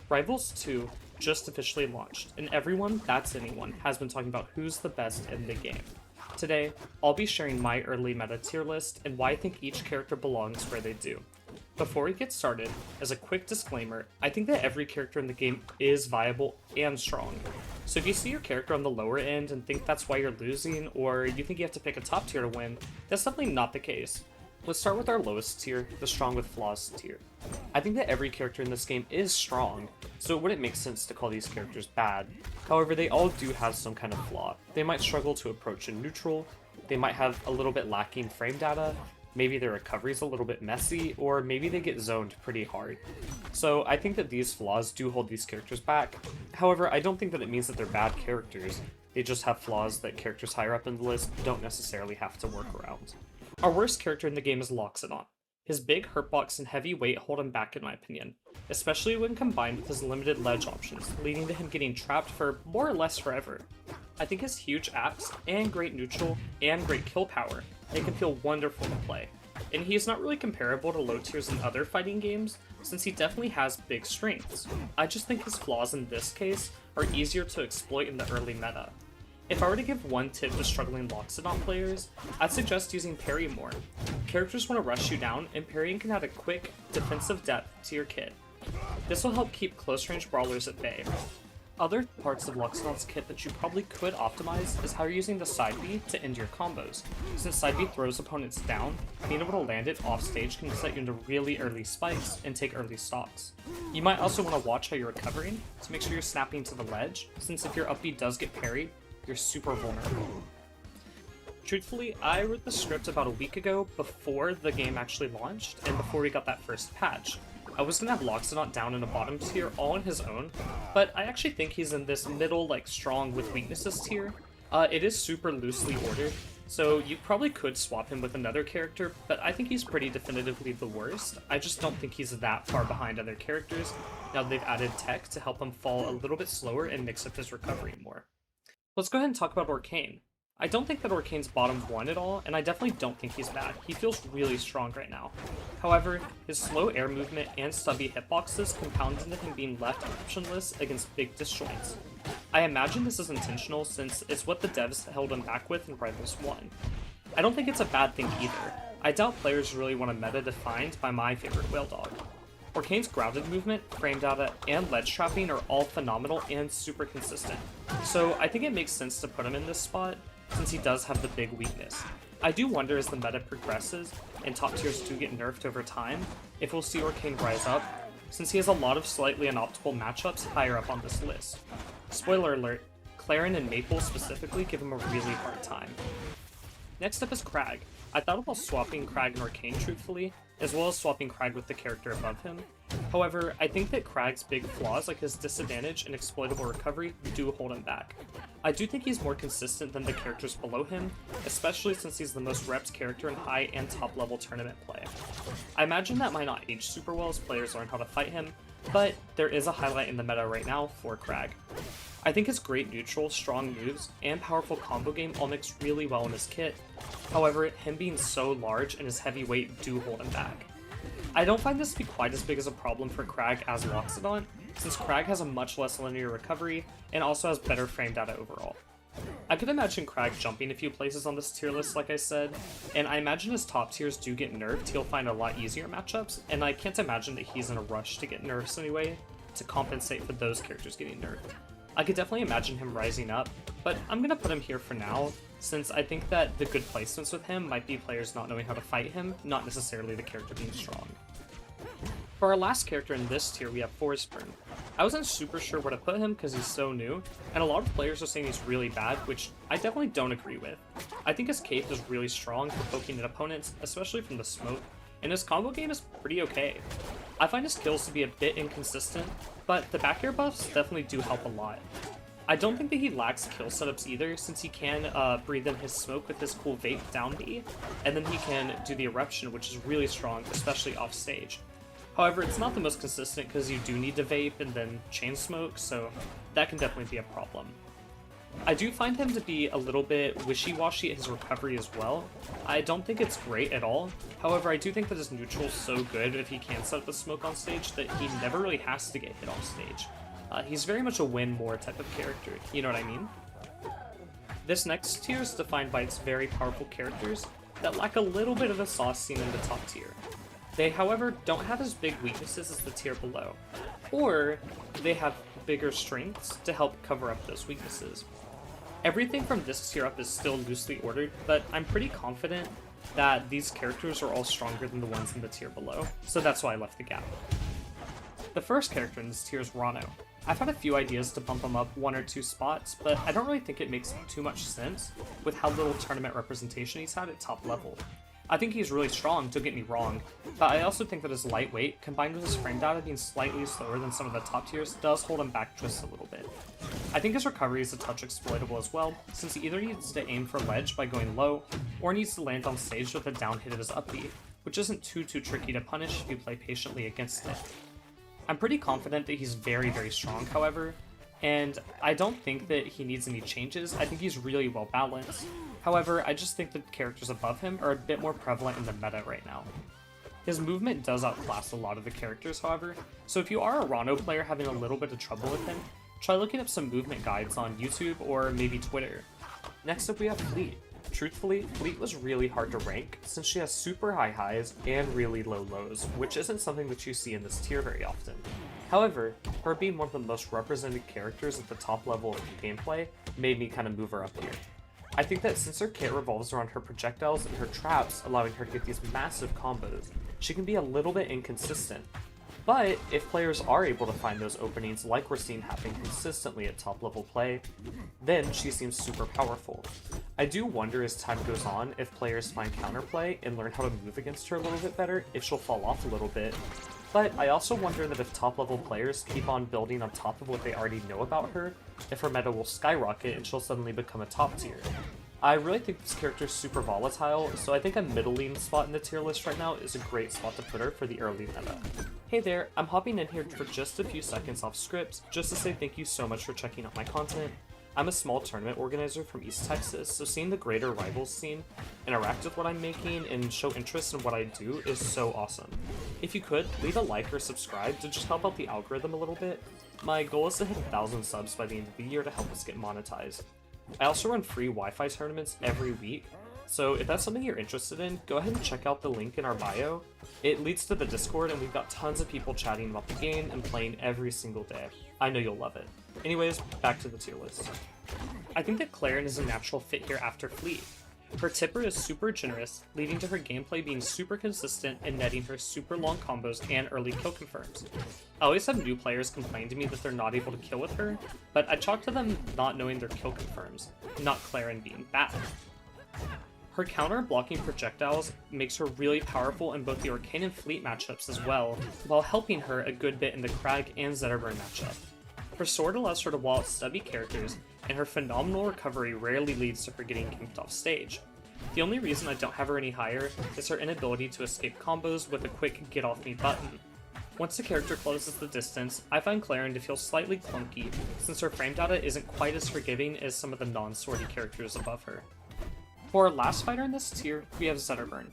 Rivals 2 just officially launched, and everyone, that's anyone, has been talking about who's the best in the game. Today, I'll be sharing my early meta tier list and why I think each character belongs where they do. Before we get started, as a quick disclaimer, I think that every character in the game is viable and strong. So if you see your character on the lower end and think that's why you're losing, or you think you have to pick a top tier to win, that's definitely not the case. Let's start with our lowest tier, the strong with flaws tier. I think that every character in this game is strong, so it wouldn't make sense to call these characters bad. However, they all do have some kind of flaw. They might struggle to approach in neutral, they might have a little bit lacking frame data, maybe their recovery's a little bit messy, or maybe they get zoned pretty hard. So I think that these flaws do hold these characters back. However, I don't think that it means that they're bad characters. They just have flaws that characters higher up in the list don't necessarily have to work around. Our worst character in the game is Loxodon. His big hurtbox and heavy weight hold him back in my opinion, especially when combined with his limited ledge options, leading to him getting trapped for more or less forever. I think his huge axe, and great neutral, and great kill power make him feel wonderful to play. And he is not really comparable to low tiers in other fighting games, since he definitely has big strengths. I just think his flaws in this case are easier to exploit in the early meta. If I were to give one tip to struggling Loxodon players, I'd suggest using parry more. Characters want to rush you down, and parrying can add a quick, defensive depth to your kit. This will help keep close-range brawlers at bay. Other parts of Loxodon's kit that you probably could optimize is how you're using the side B to end your combos. Since side B throws opponents down, being able to land it off stage can set you into really early spikes and take early stocks. You might also want to watch how you're recovering to make sure you're snapping to the ledge, since if your up B does get parried, you're super vulnerable. Truthfully, I wrote the script about a week ago before the game actually launched and before we got that first patch. I was gonna have Loxodon down in a bottom tier all on his own, but I actually think he's in this middle, strong with weaknesses tier. It is super loosely ordered, so you probably could swap him with another character, but I think he's pretty definitively the worst. I just don't think he's that far behind other characters, now that they've added tech to help him fall a little bit slower and mix up his recovery more. Let's go ahead and talk about Orcane. I don't think that Orcane's bottom 1 at all, and I definitely don't think he's bad. He feels really strong right now. However, his slow air movement and stubby hitboxes compound into him being left optionless against big disjoints. I imagine this is intentional since it's what the devs held him back with in Rivals 1. I don't think it's a bad thing either. I doubt players really want a meta defined by my favorite whale dog. Orcane's grounded movement, frame data, and ledge trapping are all phenomenal and super consistent, so I think it makes sense to put him in this spot, since he does have the big weakness. I do wonder as the meta progresses, and top tiers do get nerfed over time, if we'll see Orcane rise up, since he has a lot of slightly unoptimal matchups higher up on this list. Spoiler alert, Clarin and Maple specifically give him a really hard time. Next up is Crag. I thought about swapping Crag and Orcane truthfully, as well as swapping Crag with the character above him. However, I think that Crag's big flaws, like his disadvantage and exploitable recovery, do hold him back. I do think he's more consistent than the characters below him, especially since he's the most repped character in high and top level tournament play. I imagine that might not age super well as players learn how to fight him, but there is a highlight in the meta right now for Crag. I think his great neutral, strong moves, and powerful combo game all mix really well in his kit. However, him being so large and his heavy weight do hold him back. I don't find this to be quite as big as a problem for Crag as Loxodon, since Crag has a much less linear recovery and also has better frame data overall. I could imagine Crag jumping a few places on this tier list like I said, and I imagine as top tiers do get nerfed, he'll find a lot easier matchups, and I can't imagine that he's in a rush to get nerfs anyway, to compensate for those characters getting nerfed. I could definitely imagine him rising up, but I'm gonna put him here for now, since I think that the good placements with him might be players not knowing how to fight him, not necessarily the character being strong. For our last character in this tier, we have Forestburn. I wasn't super sure where to put him because he's so new, and a lot of players are saying he's really bad, which I definitely don't agree with. I think his cape is really strong for poking at opponents, especially from the smoke, and his combo game is pretty okay. I find his kills to be a bit inconsistent, but the back air buffs definitely do help a lot. I don't think that he lacks kill setups either, since he can breathe in his smoke with his cool vape down B, and then he can do the eruption, which is really strong, especially off stage. However, it's not the most consistent because you do need to vape and then chain smoke, so that can definitely be a problem. I do find him to be a little bit wishy-washy at his recovery as well. I don't think it's great at all. However, I do think that his neutral's so good if he can set up the smoke on stage that he never really has to get hit off stage. He's very much a win more type of character, you know what I mean? This next tier is defined by its very powerful characters that lack a little bit of the sauce seen in the top tier. They, however, don't have as big weaknesses as the tier below, or they have bigger strengths to help cover up those weaknesses. Everything from this tier up is still loosely ordered, but I'm pretty confident that these characters are all stronger than the ones in the tier below, so that's why I left the gap. The first character in this tier is Rano. I've had a few ideas to bump him up 1 or 2 spots, but I don't really think it makes too much sense with how little tournament representation he's had at top level. I think he's really strong, don't get me wrong, but I also think that his lightweight, combined with his frame data being slightly slower than some of the top tiers, does hold him back just a little bit. I think his recovery is a touch exploitable as well, since he either needs to aim for ledge by going low, or needs to land on stage with a down hit of his up B, which isn't too tricky to punish if you play patiently against it. I'm pretty confident that he's very, very strong, however, and I don't think that he needs any changes. I think he's really well balanced. However, I just think the characters above him are a bit more prevalent in the meta right now. His movement does outclass a lot of the characters, however, so if you are a Rano player having a little bit of trouble with him, try looking up some movement guides on YouTube or maybe Twitter. Next up we have Fleet. Truthfully, Fleet was really hard to rank since she has super high highs and really low lows, which isn't something that you see in this tier very often. However, her being one of the most represented characters at the top level of the gameplay made me kind of move her up here. I think that since her kit revolves around her projectiles and her traps, allowing her to get these massive combos, she can be a little bit inconsistent. But if players are able to find those openings like we're seeing happening consistently at top level play, then she seems super powerful. I do wonder as time goes on if players find counterplay and learn how to move against her a little bit better, if she'll fall off a little bit. But I also wonder that if top level players keep on building on top of what they already know about her, if her meta will skyrocket and she'll suddenly become a top tier. I really think this character is super volatile, so I think a middling spot in the tier list right now is a great spot to put her for the early meta. Hey there, I'm hopping in here for just a few seconds off script, just to say thank you so much for checking out my content. I'm a small tournament organizer from East Texas, so seeing the greater Rivals scene interact with what I'm making and show interest in what I do is so awesome. If you could, leave a like or subscribe to just help out the algorithm a little bit. My goal is to hit 1,000 subs by the end of the year to help us get monetized. I also run free Wi-Fi tournaments every week, so if that's something you're interested in, go ahead and check out the link in our bio. It leads to the Discord, and we've got tons of people chatting about the game and playing every single day. I know you'll love it. Anyways, back to the tier list. I think that Claren is a natural fit here after Fleet. Her tipper is super generous, leading to her gameplay being super consistent and netting her super long combos and early kill confirms. I always have new players complain to me that they're not able to kill with her, but I chalk to them not knowing their kill confirms, not Claren being bad. Her counter blocking projectiles makes her really powerful in both the Arcane and Fleet matchups as well, while helping her a good bit in the Crag and Zetterburn matchup. Her sword allows her to wall out stubby characters, and her phenomenal recovery rarely leads to her getting kinked off stage. The only reason I don't have her any higher is her inability to escape combos with a quick get off me button. Once the character closes the distance, I find Claren to feel slightly clunky, since her frame data isn't quite as forgiving as some of the non-swordy characters above her. For our last fighter in this tier, we have Zetterburn.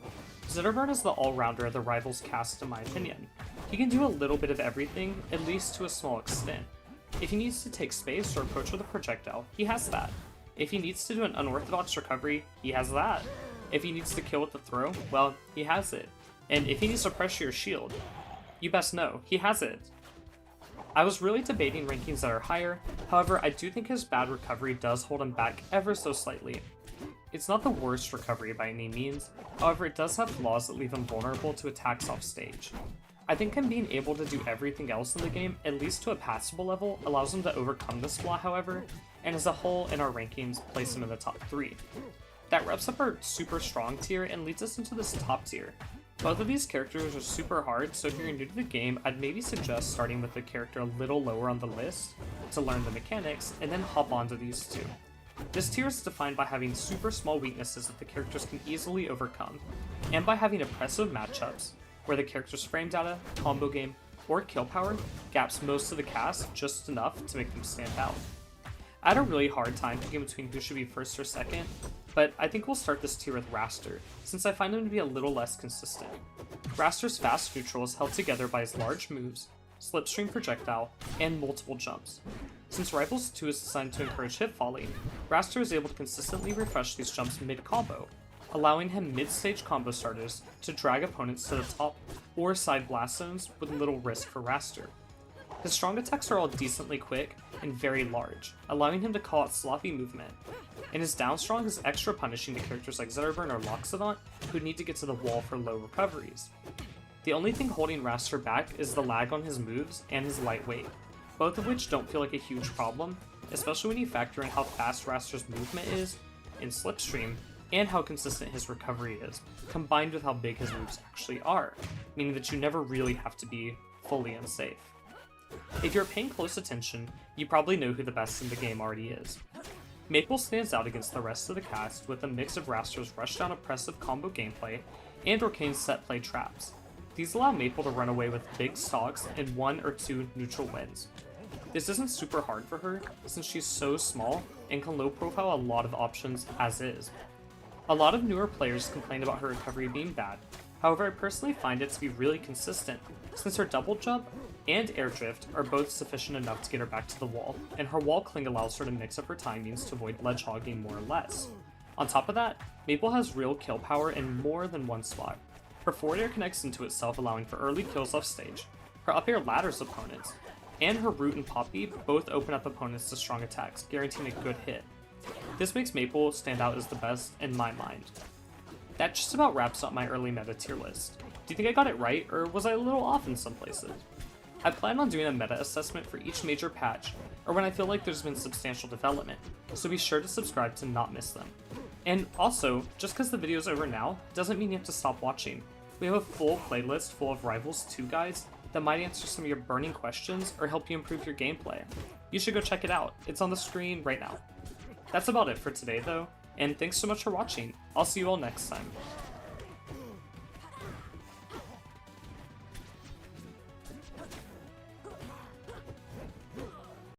Zetterburn is the all-rounder of the Rivals cast in my opinion. He can do a little bit of everything, at least to a small extent. If he needs to take space or approach with a projectile, he has that. If he needs to do an unorthodox recovery, he has that. If he needs to kill with the throw, well, he has it. And if he needs to pressure your shield, you best know, he has it. I was really debating rankings that are higher, however I do think his bad recovery does hold him back ever so slightly. It's not the worst recovery by any means, however it does have flaws that leave him vulnerable to attacks off stage. I think him being able to do everything else in the game, at least to a passable level, allows him to overcome this flaw however, and as a whole in our rankings place him in the top 3. That wraps up our super strong tier and leads us into this top tier. Both of these characters are super hard, so if you're new to the game, I'd maybe suggest starting with the character a little lower on the list to learn the mechanics, and then hop onto these two. This tier is defined by having super small weaknesses that the characters can easily overcome, and by having oppressive matchups, where the character's frame data, combo game, or kill power gaps most of the cast just enough to make them stand out. I had a really hard time picking between who should be first or second, but I think we'll start this tier with Raster, since I find him to be a little less consistent. Raster's fast neutral is held together by his large moves, slipstream projectile, and multiple jumps. Since Rivals 2 is designed to encourage hip volley, Raster is able to consistently refresh these jumps mid-combo, allowing him mid-stage combo starters to drag opponents to the top or side blast zones with little risk for Raster. His strong attacks are all decently quick and very large, allowing him to call out sloppy movement, and his down strong is extra punishing to characters like Zetterburn or Loxodon who need to get to the wall for low recoveries. The only thing holding Raster back is the lag on his moves and his lightweight, both of which don't feel like a huge problem, especially when you factor in how fast Raster's movement is in Slipstream and how consistent his recovery is, combined with how big his moves actually are, meaning that you never really have to be fully unsafe. If you're paying close attention, you probably know who the best in the game already is. Maple stands out against the rest of the cast with a mix of Raster's rushdown oppressive combo gameplay and Orkane's set play traps. These allow Maple to run away with big stocks and 1 or 2 neutral wins. This isn't super hard for her since she's so small and can low profile a lot of options as is. A lot of newer players complain about her recovery being bad, however I personally find it to be really consistent since her double jump and air drift are both sufficient enough to get her back to the wall, and her wall cling allows her to mix up her timings to avoid ledge hogging more or less. On top of that, Maple has real kill power in more than one spot. Her forward air connects into itself, allowing for early kills off stage, her up air ladders opponents, and her root and poppy both open up opponents to strong attacks, guaranteeing a good hit. This makes Maple stand out as the best in my mind. That just about wraps up my early meta tier list. Do you think I got it right, or was I a little off in some places? I plan on doing a meta assessment for each major patch, or when I feel like there's been substantial development, so be sure to subscribe to not miss them. And also, just because the video's over now, doesn't mean you have to stop watching. We have a full playlist full of Rivals 2 guides that might answer some of your burning questions or help you improve your gameplay. You should go check it out, it's on the screen right now. That's about it for today though, and thanks so much for watching. I'll see you all next time.